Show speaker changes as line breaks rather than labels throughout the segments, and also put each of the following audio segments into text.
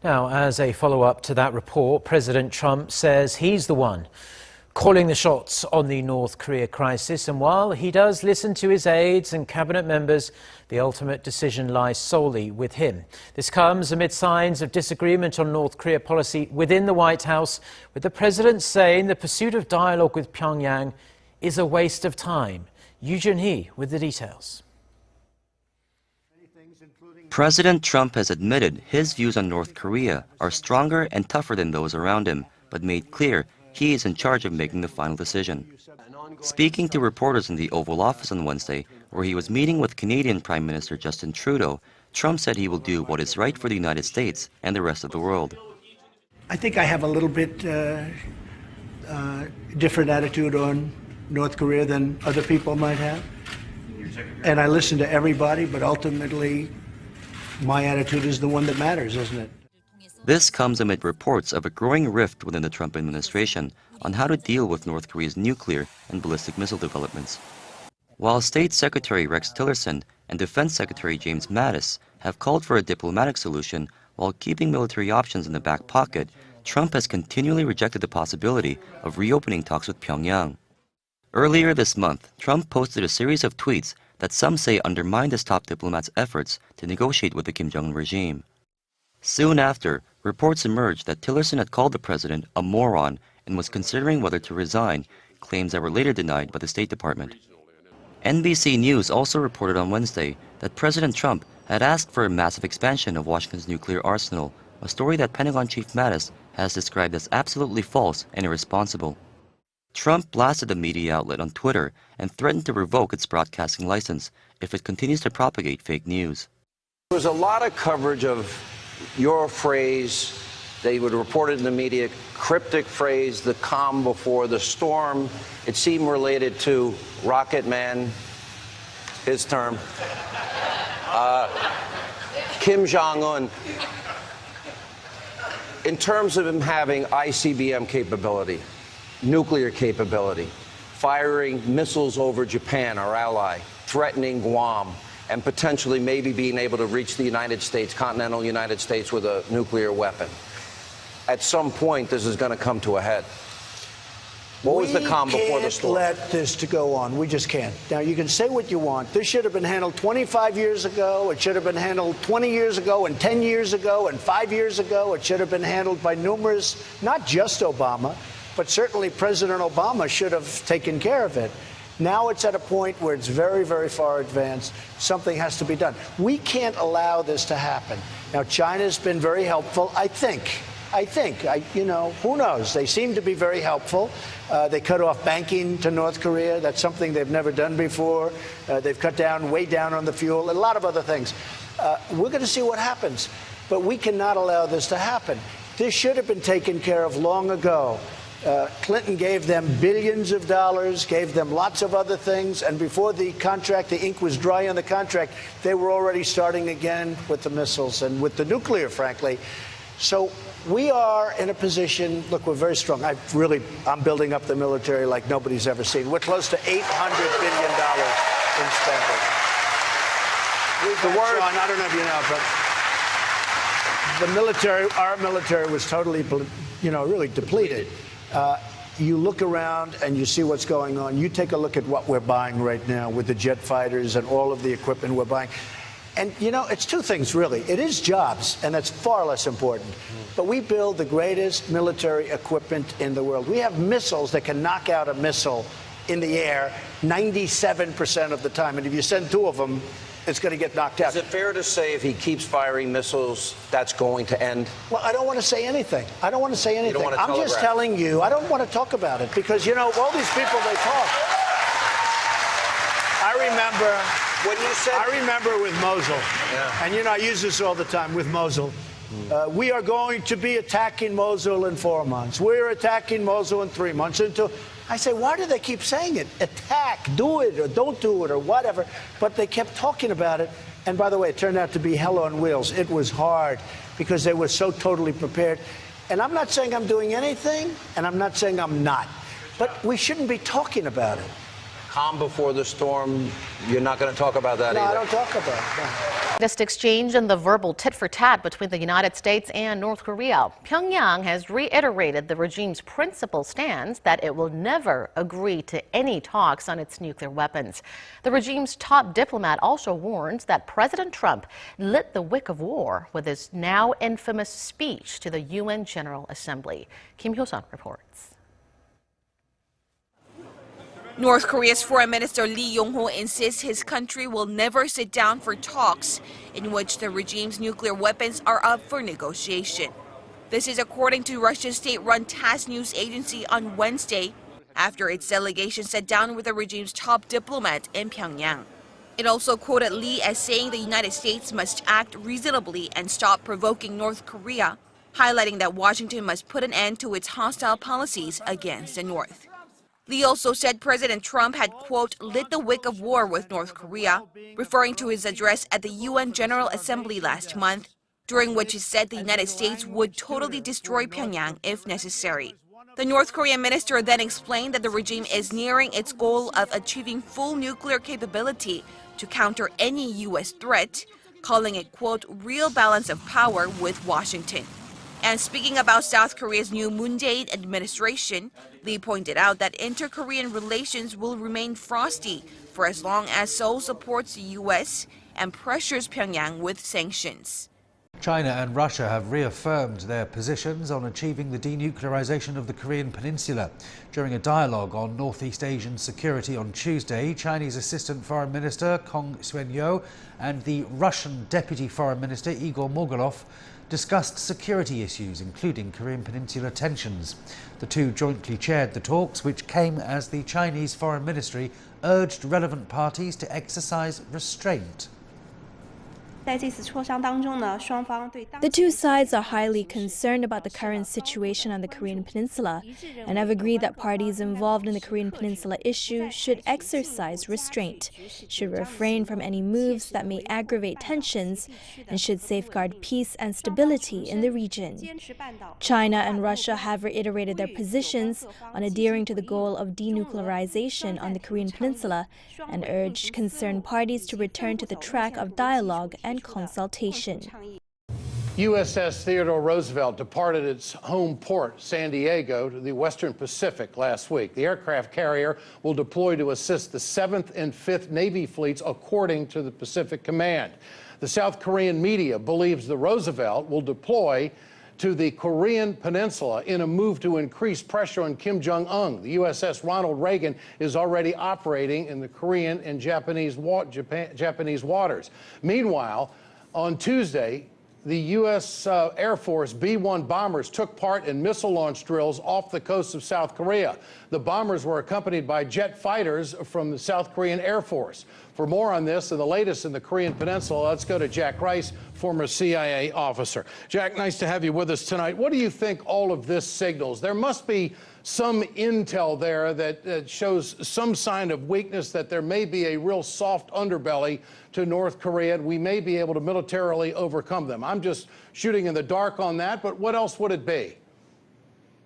Now, as a follow-up to that report, President Trump says he's the one calling the shots on the North Korea crisis. And while he does listen to his aides and cabinet members, the ultimate decision lies solely with him. This comes amid signs of disagreement on North Korea policy within the White House, with the president saying the pursuit of dialogue with Pyongyang is a waste of time. Yoo Jun-hee with the details.
President Trump has admitted his views on North Korea are stronger and tougher than those around him, but made clear he is in charge of making the final decision. Speaking to reporters in the Oval Office on Wednesday, where he was meeting with Canadian Prime Minister Justin Trudeau, Trump said he will do what is right for the United States and the rest of the world.
I think I have a little bit different attitude on North Korea than other people might have. And I listen to everybody, but ultimately, my attitude is the one that matters, isn't it?
This comes amid reports of a growing rift within the Trump administration on how to deal with North Korea's nuclear and ballistic missile developments. While State Secretary Rex Tillerson and Defense Secretary James Mattis have called for a diplomatic solution while keeping military options in the back pocket, Trump has continually rejected the possibility of reopening talks with Pyongyang. Earlier this month, Trump posted a series of tweets that some say undermined his top diplomat's efforts to negotiate with the Kim Jong-un regime. Soon after, reports emerged that Tillerson had called the president a moron and was considering whether to resign, claims that were later denied by the State Department. NBC News also reported on Wednesday that President Trump had asked for a massive expansion of Washington's nuclear arsenal, a story that Pentagon Chief Mattis has described as absolutely false and irresponsible. Trump blasted the media outlet on Twitter and threatened to revoke its broadcasting license if it continues to propagate fake news.
There was a lot of coverage of your phrase, they would report it in the media, cryptic phrase, the calm before the storm. It seemed related to Rocket Man, his term, Kim Jong-un. In terms of him having ICBM capability, nuclear capability, firing missiles over Japan, our ally, threatening Guam, and potentially maybe being able to reach the United States, continental United States, with a nuclear weapon. At some point, this is going to come to a head. What was the calm before the storm?
We can't let this to go on. We just can't. Now, you can say what you want. This should have been handled 25 years ago. It should have been handled 20 years ago and 10 years ago and 5 years ago. It should have been handled by numerous, not just Obama, but certainly President Obama should have taken care of it. Now it's at a point where it's very, very far advanced. Something has to be done. We can't allow this to happen. Now, China's been very helpful, I think, who knows? They seem to be very helpful. They cut off banking to North Korea. That's something they've never done before. They've cut down, way down on the fuel, and a lot of other things. We're going to see what happens. But we cannot allow this to happen. This should have been taken care of long ago. Clinton gave them billions of dollars, gave them lots of other things, and before the contract, the ink was dry on the contract, they were already starting again with the missiles and with the nuclear, frankly. So we are in a position, look, we're very strong. I'm building up the military like nobody's ever seen. We're close to $800 billion in spending. Sean, I don't know if you know, but our military was totally, really depleted. You look around and you see what's going on. You take a look at what we're buying right now with the jet fighters and all of the equipment we're buying. And, it's two things, really. It is jobs, and that's far less important. But we build the greatest military equipment in the world. We have missiles that can knock out a missile in the air 97% of the time. And if you send two of them, it's going to get knocked out.
Is it fair to say if he keeps firing missiles, that's going to end?
Well, I don't want to say anything.
You don't want to
I'm just telling you, I don't want to talk about it because, all these people, they talk. I remember with Mosul, and I use this all the time with Mosul. We are going to be attacking Mosul in 4 months. We're attacking Mosul in 3 months. I say, why do they keep saying it? Attack, do it, or don't do it, or whatever. But they kept talking about it. And by the way, it turned out to be hell on wheels. It was hard because they were so totally prepared. And I'm not saying I'm doing anything, and I'm not saying I'm not. But we shouldn't be talking about it.
Calm before the storm, you're not going to talk about that either?
No, I don't talk about it. No.
Latest exchange in the verbal tit-for-tat between the United States and North Korea. Pyongyang has reiterated the regime's principal stance that it will never agree to any talks on its nuclear weapons. The regime's top diplomat also warns that President Trump lit the wick of war with his now infamous speech to the UN General Assembly. Kim Hyo-sun reports.
North Korea's Foreign Minister Lee Yong-ho insists his country will never sit down for talks in which the regime's nuclear weapons are up for negotiation. This is according to Russia's state-run TASS news agency on Wednesday, after its delegation sat down with the regime's top diplomat in Pyongyang. It also quoted Lee as saying the United States must act reasonably and stop provoking North Korea, highlighting that Washington must put an end to its hostile policies against the North. Lee also said President Trump had, quote, lit the wick of war with North Korea, referring to his address at the UN General Assembly last month, during which he said the United States would totally destroy Pyongyang if necessary. The North Korean minister then explained that the regime is nearing its goal of achieving full nuclear capability to counter any U.S. threat, calling it, quote, real balance of power with Washington. And speaking about South Korea's new Moon Jae-in administration, Lee pointed out that inter-Korean relations will remain frosty for as long as Seoul supports the U.S. and pressures Pyongyang with sanctions.
China and Russia have reaffirmed their positions on achieving the denuclearization of the Korean Peninsula. During a dialogue on Northeast Asian security on Tuesday, Chinese Assistant Foreign Minister Kong Xuanyou and the Russian Deputy Foreign Minister Igor Mogilov discussed security issues, including Korean Peninsula tensions. The two jointly chaired the talks, which came as the Chinese Foreign Ministry urged relevant parties to exercise restraint.
The two sides are highly concerned about the current situation on the Korean Peninsula and have agreed that parties involved in the Korean Peninsula issue should exercise restraint, should refrain from any moves that may aggravate tensions, and should safeguard peace and stability in the region. China and Russia have reiterated their positions on adhering to the goal of denuclearization on the Korean Peninsula and urged concerned parties to return to the track of dialogue and consultation.
USS Theodore Roosevelt departed its home port, San Diego, to the Western Pacific last week. The aircraft carrier will deploy to assist the 7th and 5th Navy fleets, according to the Pacific Command. The South Korean media believes the Roosevelt will deploy to the Korean Peninsula in a move to increase pressure on Kim Jong-un. The USS Ronald Reagan is already operating in the Korean and Japanese waters. Meanwhile, on Tuesday, the U.S. Air Force B-1 bombers took part in missile launch drills off the coast of South Korea. The bombers were accompanied by jet fighters from the South Korean Air Force. For more on this and the latest in the Korean Peninsula, let's go to Jack Rice, former CIA officer. Jack, nice to have you with us tonight. What do you think all of this signals? There must be some intel there that shows some sign of weakness, that there may be a real soft underbelly to North Korea, and we may be able to militarily overcome them. I'm just shooting in the dark on that, but what else would it be?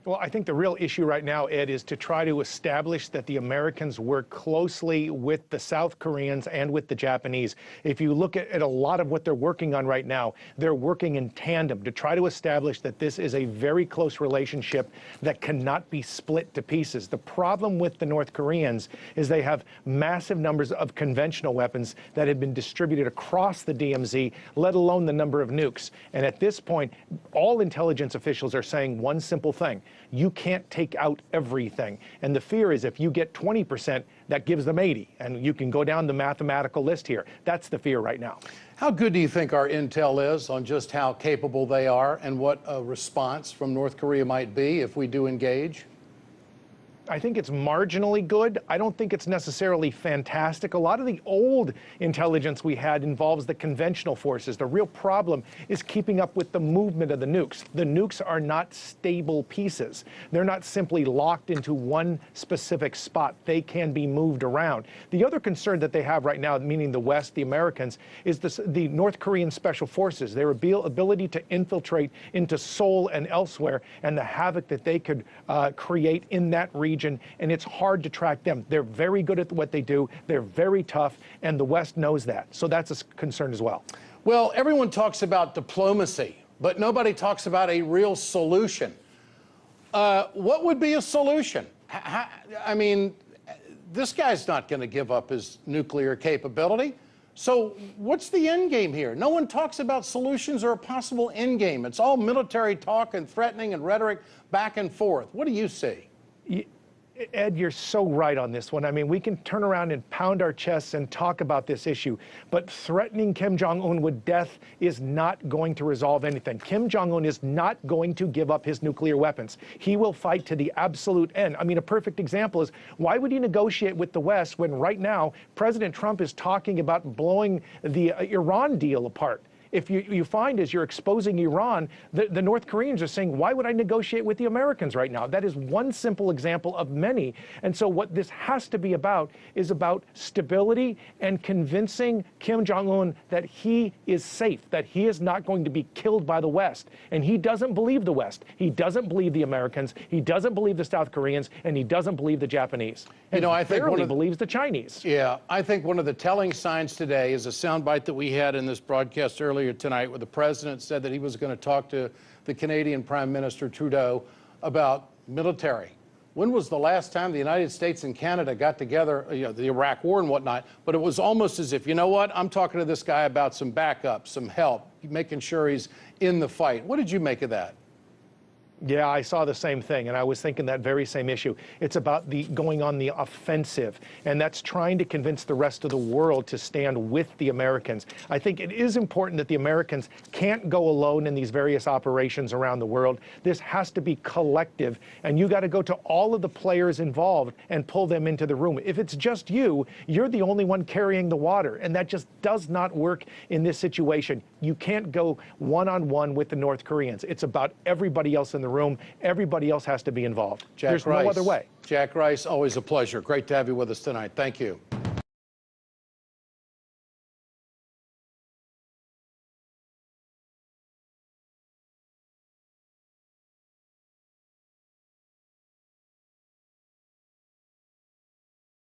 Well, I think the real issue right now, Ed, is to try to establish that the Americans work closely with the South Koreans and with the Japanese. If you look at a lot of what they're working on right now, they're working in tandem to try to establish that this is a very close relationship that cannot be split to pieces. The problem with the North Koreans is they have massive numbers of conventional weapons that have been distributed across the DMZ, let alone the number of nukes. And at this point, all intelligence officials are saying one simple thing: you can't take out everything. And the fear is if you get 20%, that gives them 80. And you can go down the mathematical list here. That's the fear right now.
How good do you think our intel is on just how capable they are and what a response from North Korea might be if we do engage?
I think it's marginally good. I don't think it's necessarily fantastic. A lot of the old intelligence we had involves the conventional forces. The real problem is keeping up with the movement of the nukes. The nukes are not stable pieces. They're not simply locked into one specific spot. They can be moved around. The other concern that they have right now, meaning the West, the Americans, is the North Korean Special Forces, their ability to infiltrate into Seoul and elsewhere, and the havoc that they could create in that region. And it's hard to track them. They're very good at what they do. They're very tough, and the West knows that. So that's a concern as well.
Well, everyone talks about diplomacy, but nobody talks about a real solution. What would be a solution? I mean, this guy's not going to give up his nuclear capability. So what's the end game here? No one talks about solutions or a possible end game. It's all military talk and threatening and rhetoric back and forth. What do you see?
Ed, you're so right on this one. I mean, we can turn around and pound our chests and talk about this issue, but threatening Kim Jong-un with death is not going to resolve anything. Kim Jong-un is not going to give up his nuclear weapons. He will fight to the absolute end. I mean, a perfect example is, why would he negotiate with the West when right now President Trump is talking about blowing the Iran deal apart? If you find as you're exposing Iran, the North Koreans are saying, why would I negotiate with the Americans right now? That is one simple example of many. And so what this has to be about is about stability and convincing Kim Jong-un that he is safe, that he is not going to be killed by the West. And he doesn't believe the West. He doesn't believe the Americans. He doesn't believe the South Koreans. And he doesn't believe the Japanese. And
you know, I think
barely believes the Chinese.
Yeah, I think one of the telling signs today is a soundbite that we had in this broadcast earlier tonight, where the president said that he was going to talk to the Canadian Prime Minister Trudeau about military. When was the last time the United States and Canada got together, you know, the Iraq War and whatnot, but it was almost as if, you know what, I'm talking to this guy about some backup, some help, making sure he's in the fight. What did you make of that?
Yeah, I saw the same thing, and I was thinking that very same issue. It's about the going on the offensive, and that's trying to convince the rest of the world to stand with the Americans. I think it is important that the Americans can't go alone in these various operations around the world. This has to be collective, and you got to go to all of the players involved and pull them into the room. If it's just you, you're the only one carrying the water, and that just does not work in this situation. You can't go one-on-one with the North Koreans. It's about everybody else in the room. Everybody else has to be involved. There's no other way.
Jack Rice, always a pleasure. Great to have you with us tonight. Thank you.